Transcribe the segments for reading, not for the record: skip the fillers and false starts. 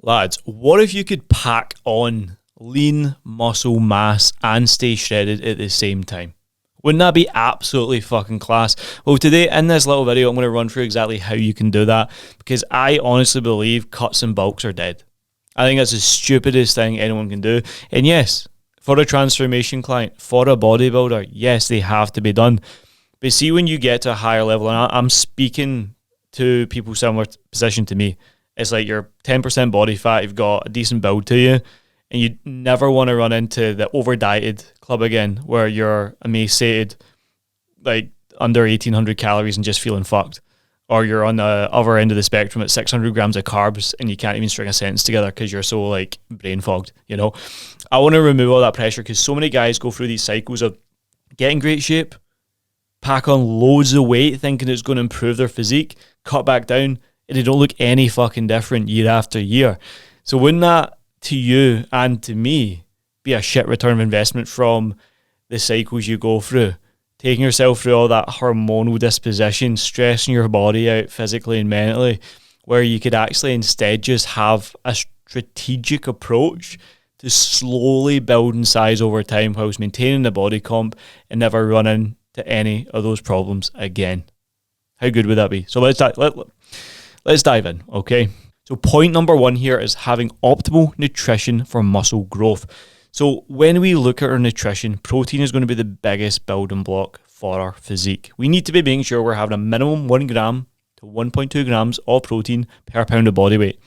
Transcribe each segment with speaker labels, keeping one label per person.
Speaker 1: Lads, what if you could pack on lean muscle mass and stay shredded at the same time? Wouldn't that be absolutely fucking class? Well, today in this little video, I'm going to run through exactly how you can do that, because I honestly believe cuts and bulks are dead. I think that's the stupidest thing anyone can do. And yes, for a transformation client, for a bodybuilder, yes, they have to be done. But see, when you get to a higher level, and I'm speaking to people similar position to me, it's like you're 10% body fat, you've got a decent build to you, and you never want to run into the over-dieted club again, where you're emaciated, like under 1,800 calories and just feeling fucked. Or you're on the other end of the spectrum at 600 grams of carbs and you can't even string a sentence together because you're so like brain fogged, you know? I want to remove all that pressure, because so many guys go through these cycles of get in great shape, pack on loads of weight thinking it's going to improve their physique, cut back down, and they don't look any fucking different year after year. So wouldn't that, to you and to me, be a shit return of investment from the cycles you go through? Taking yourself through all that hormonal disposition, stressing your body out physically and mentally, where you could actually instead just have a strategic approach to slowly building size over time whilst maintaining the body comp and never run into any of those problems again. How good would that be? So let's dive in, okay? So point number one here is having optimal nutrition for muscle growth. So when we look at our nutrition, protein is going to be the biggest building block for our physique. We need to be making sure we're having a minimum 1 gram to 1.2 grams of protein per pound of body weight.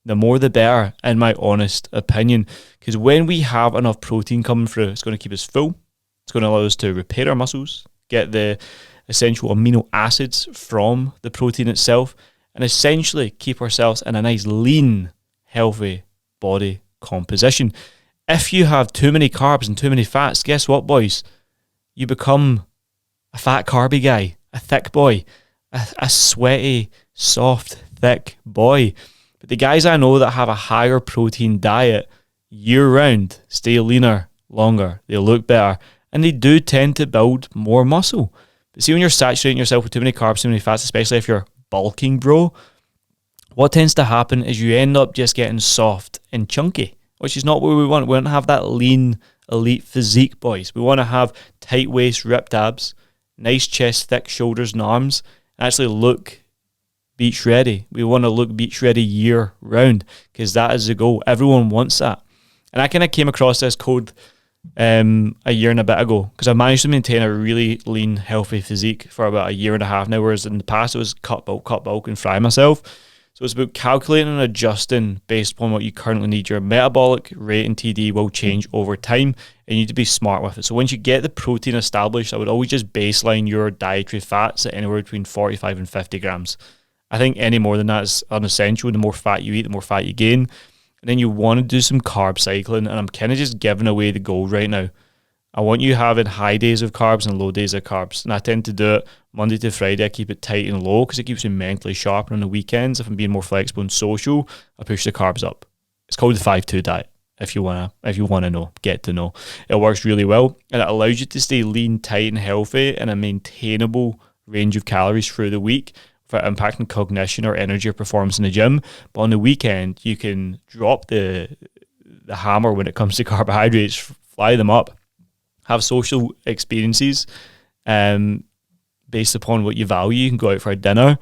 Speaker 1: The more the better, in my honest opinion, because when we have enough protein coming through, it's going to keep us full. It's going to allow us to repair our muscles, get the essential amino acids from the protein itself, and essentially keep ourselves in a nice, lean, healthy body composition. If you have too many carbs and too many fats, guess what, boys? You become a fat carby guy, a thick boy, a sweaty, soft, thick boy. But the guys I know that have a higher protein diet year-round stay leaner longer, they look better, and they do tend to build more muscle. But see, when you're saturating yourself with too many carbs, too many fats, especially if you're bulking, bro, what tends to happen is you end up just getting soft and chunky, which is not what we want. We want to have that lean, elite physique, boys. We want to have tight waist, ripped abs, nice chest, thick shoulders and arms, and actually look beach ready. We want to look beach ready year round, because that is the goal. Everyone wants that. And I kind of came across this code a year and a bit ago, because I managed to maintain a really lean, healthy physique for about a year and a half now, whereas in the past it was cut bulk, and fry myself. So it's about calculating and adjusting based upon what you currently need. Your metabolic rate and TD will change over time, and you need to be smart with it. So once you get the protein established, I would always just baseline your dietary fats at anywhere between 45 and 50 grams. I think any more than that is unessential. The more fat you eat, the more fat you gain. And then you want to do some carb cycling, and I'm kind of just giving away the gold right now. I want you having high days of carbs and low days of carbs. And I tend to do it Monday to Friday. I keep it tight and low because it keeps me mentally sharp. And on the weekends, if I'm being more flexible and social, I push the carbs up. It's called the 5-2 diet. If you wanna know, get to know. It works really well, and it allows you to stay lean, tight, and healthy in a maintainable range of calories through the week for impacting cognition or energy or performance in the gym. But on the weekend, you can drop the hammer when it comes to carbohydrates, fly them up, have social experiences based upon what you value. You can go out for a dinner.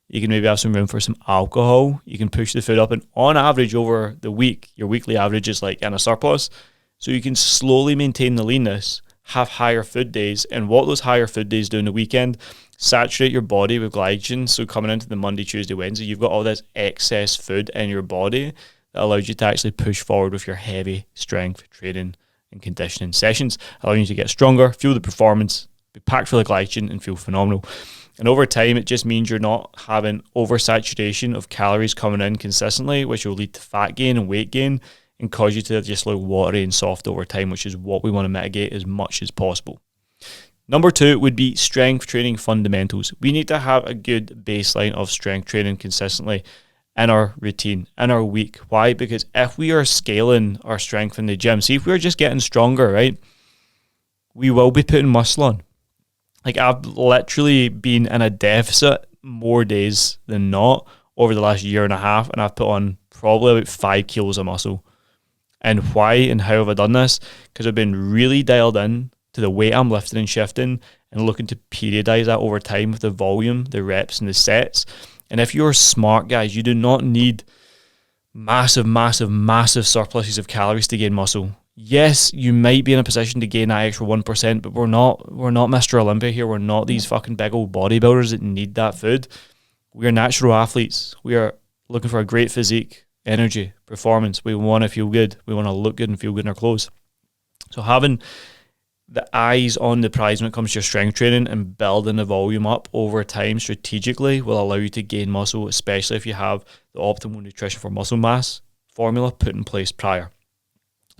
Speaker 1: You can maybe have some room for some alcohol. You can push the food up, and on average over the week, your weekly average is like in a surplus. So you can slowly maintain the leanness, have higher food days, and what those higher food days do in the weekend, saturate your body with glycogen. So coming into the Monday, Tuesday, Wednesday, you've got all this excess food in your body that allows you to actually push forward with your heavy strength training and conditioning sessions, allowing you to get stronger, fuel the performance, be packed full of glycogen, and feel phenomenal. And over time, it just means you're not having oversaturation of calories coming in consistently, which will lead to fat gain and weight gain and cause you to just look watery and soft over time, which is what we want to mitigate as much as possible. Number 2 would be strength training fundamentals. We need to have a good baseline of strength training consistently in our routine, in our week. Why? Because if we are scaling our strength in the gym, see, if we're just getting stronger, right, we will be putting muscle on. Like, I've literally been in a deficit more days than not over the last year and a half, and I've put on probably about 5 kilos of muscle. And why and how have I done this? Because I've been really dialed in to the weight I'm lifting and shifting and looking to periodize that over time with the volume, the reps, and the sets. And if you're smart, guys, you do not need massive surpluses of calories to gain muscle. Yes, you might be in a position to gain that extra 1%, but we're not Mr. Olympia here. We're not these fucking big old bodybuilders that need that food. We are natural athletes. We are looking for a great physique, energy, performance. We want to feel good. We want to look good and feel good in our clothes. So having the eyes on the prize when it comes to your strength training and building the volume up over time strategically will allow you to gain muscle, especially if you have the optimal nutrition for muscle mass formula put in place prior.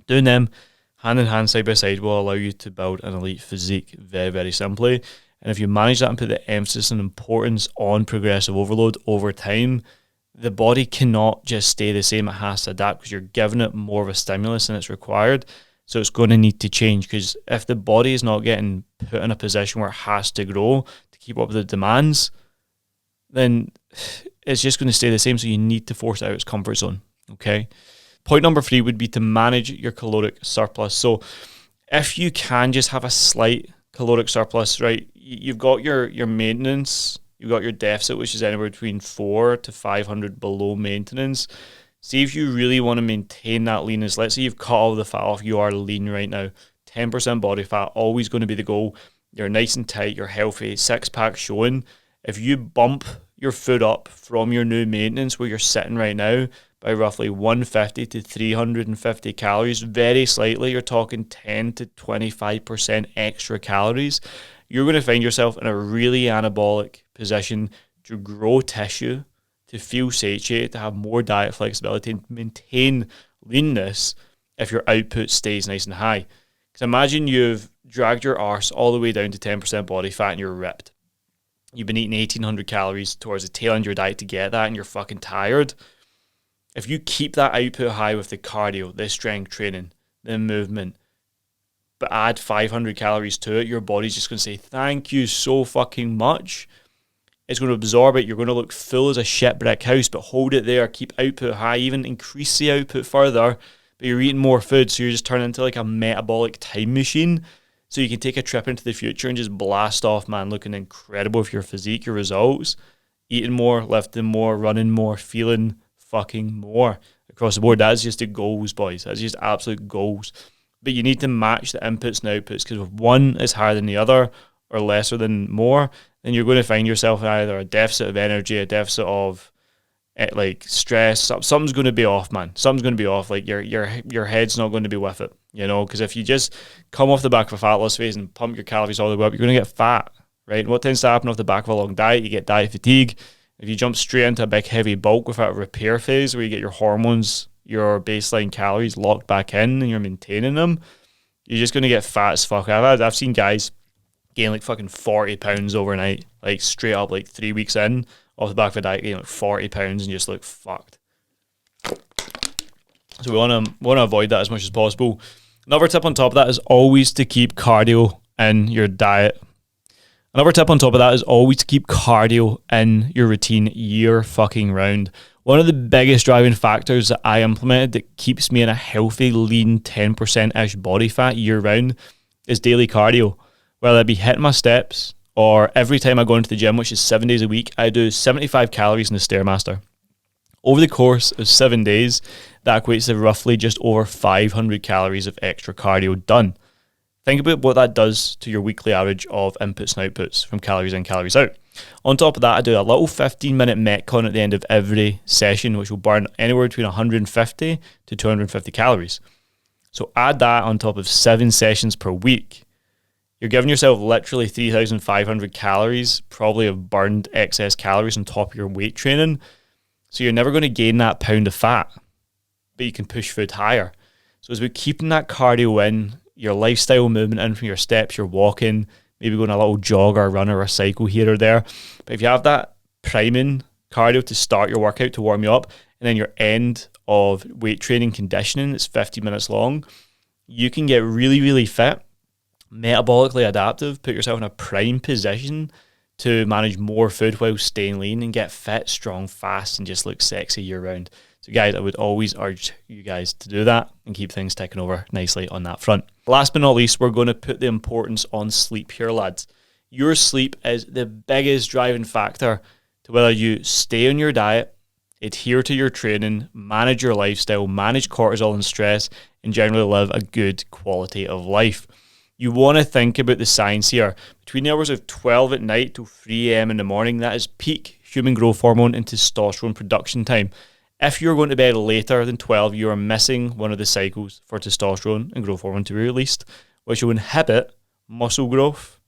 Speaker 1: Doing them hand in hand, side by side, will allow you to build an elite physique very, very simply. And if you manage that and put the emphasis and importance on progressive overload over time, the body cannot just stay the same. It has to adapt because you're giving it more of a stimulus than it's required. So it's going to need to change, because if the body is not getting put in a position where it has to grow to keep up with the demands, then it's just going to stay the same. So you need to force it out of its comfort zone. Okay. Point number 3 would be to manage your caloric surplus. So if you can just have a slight caloric surplus, right, you've got your maintenance, you've got your deficit, which is anywhere between 400 to 500 below maintenance. See if you really want to maintain that leanness. Let's say you've cut all the fat off, you are lean right now. 10% body fat, always going to be the goal. You're nice and tight, you're healthy, 6-pack showing. If you bump your food up from your new maintenance where you're sitting right now by roughly 150 to 350 calories, very slightly, you're talking 10 to 25% extra calories, you're going to find yourself in a really anabolic position to grow tissue, to feel satiated, to have more diet flexibility, and maintain leanness if your output stays nice and high. Because imagine you've dragged your arse all the way down to 10% body fat and you're ripped. You've been eating 1,800 calories towards the tail end of your diet to get that, and you're fucking tired. If you keep that output high with the cardio, the strength training, the movement, but add 500 calories to it, your body's just going to say, thank you so fucking much. It's going to absorb it. You're going to look full as a shit brick house, but hold it there. Keep output high, even increase the output further, but you're eating more food, so you're just turning into like a metabolic time machine. So you can take a trip into the future and just blast off, man, looking incredible with your physique, your results, eating more, lifting more, running more, feeling fucking more across the board. That's just the goals, boys. That's just absolute goals. But you need to match the inputs and outputs, because if one is higher than the other or lesser than more, then you're going to find yourself in either a deficit of energy, a deficit of like stress. Something's going to be off, man. Something's going to be off. Like your head's not going to be with it, you know, because if you just come off the back of a fat loss phase and pump your calories all the way up, you're going to get fat, right? And what tends to happen off the back of a long diet, you get diet fatigue. If you jump straight into a big heavy bulk without a repair phase where you get your hormones, your baseline calories locked back in and you're maintaining them, you're just going to get fat as fuck. I've seen guys gain like fucking 40 pounds overnight, like straight up, like 3 weeks in, off the back of a diet, gain like 40 pounds and just look fucked. So we want to avoid that as much as possible. Another tip on top of that is always to keep cardio in your diet. Another tip on top of that is always to keep cardio in your routine year fucking round. One of the biggest driving factors that I implemented that keeps me in a healthy, lean 10%-ish body fat year round is daily cardio. Whether I be hitting my steps or every time I go into the gym, which is 7 days a week, I do 75 calories in the Stairmaster. Over the course of 7 days, that equates to roughly just over 500 calories of extra cardio done. Think about what that does to your weekly average of inputs and outputs from calories in, calories out. On top of that, I do a little 15-minute Metcon at the end of every session, which will burn anywhere between 150 to 250 calories. So add that on top of 7 sessions per week. You're giving yourself literally 3,500 calories, probably of burned excess calories on top of your weight training. So you're never going to gain that pound of fat, but you can push food higher. So as we're keeping that cardio in, your lifestyle movement in from your steps, you're walking, maybe going a little jog or run or a cycle here or there. But if you have that priming cardio to start your workout to warm you up, and then your end of weight training conditioning, it's 50 minutes long, you can get really, really fit, metabolically adaptive, put yourself in a prime position to manage more food while staying lean and get fit, strong, fast, and just look sexy year round. So guys, I would always urge you guys to do that and keep things ticking over nicely on that front. Last but not least, we're going to put the importance on sleep here, lads. Your sleep is the biggest driving factor to whether you stay on your diet, adhere to your training, manage your lifestyle, manage cortisol and stress, and generally live a good quality of life. You want to think about the science here. Between the hours of 12 at night to 3 a.m. in the morning, that is peak human growth hormone and testosterone production time. If you're going to bed later than 12, you are missing one of the cycles for testosterone and growth hormone to be released, which will inhibit muscle growth,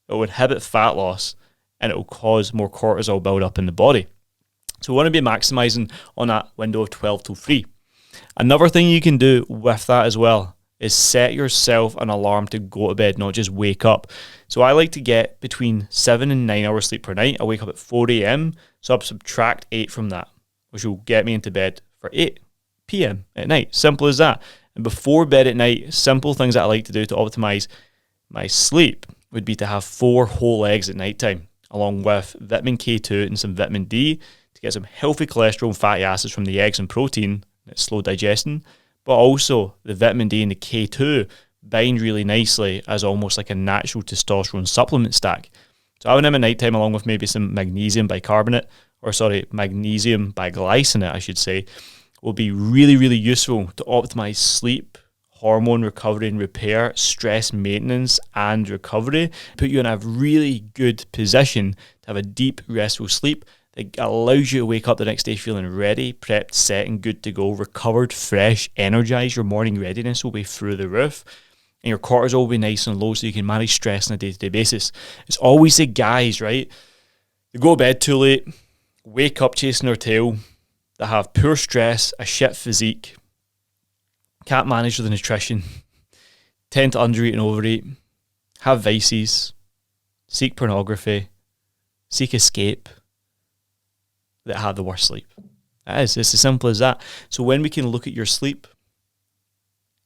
Speaker 1: it will inhibit fat loss, and it will cause more cortisol buildup in the body. So we want to be maximizing on that window of 12 to 3. Another thing you can do with that as well is set yourself an alarm to go to bed, not just wake up. So I like to get between 7 and 9 hours sleep per night. I wake up at 4 a.m., so I'll subtract 8 from that, which will get me into bed for 8 p.m. at night. Simple as that. And before bed at night, simple things that I like to do to optimize my sleep would be to have 4 whole eggs at nighttime, along with vitamin K2 and some vitamin D to get some healthy cholesterol and fatty acids from the eggs and protein that's slow digesting. But also the vitamin D and the K2 bind really nicely as almost like a natural testosterone supplement stack. So having them at nighttime along with maybe some magnesium bicarbonate, magnesium biglycinate, I should say, will be really, really useful to optimize sleep, hormone recovery and repair, stress maintenance and recovery, put you in a really good position to have a deep, restful sleep that allows you to wake up the next day feeling ready, prepped, set and good to go, recovered, fresh, energized. Your morning readiness will be through the roof and your cortisol will be nice and low so you can manage stress on a day-to-day basis. It's always the guys, right? They go to bed too late, wake up chasing their tail, that have poor stress, a shit physique, can't manage the nutrition, tend to undereat and overeat, have vices, seek pornography, seek escape, that have the worst sleep. It's as simple as that. So when we can look at your sleep,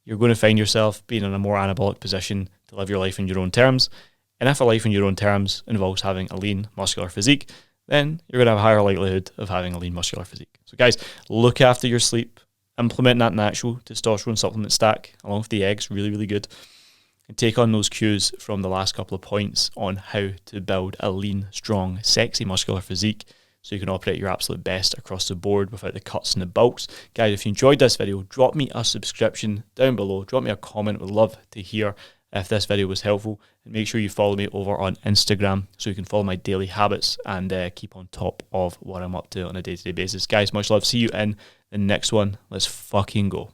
Speaker 1: you're going to find yourself being in a more anabolic position to live your life in your own terms. And if a life in your own terms involves having a lean, muscular physique, then you're going to have a higher likelihood of having a lean, muscular physique. So guys, look after your sleep, implement that natural testosterone supplement stack along with the eggs, really, really good. And take on those cues from the last couple of points on how to build a lean, strong, sexy, muscular physique so you can operate your absolute best across the board without the cuts and the bulks. Guys, if you enjoyed this video, drop me a subscription down below. Drop me a comment. Would love to hear if this video was helpful. And make sure you follow me over on Instagram so you can follow my daily habits and keep on top of what I'm up to on a day-to-day basis. Guys, much love. See you in the next one. Let's fucking go.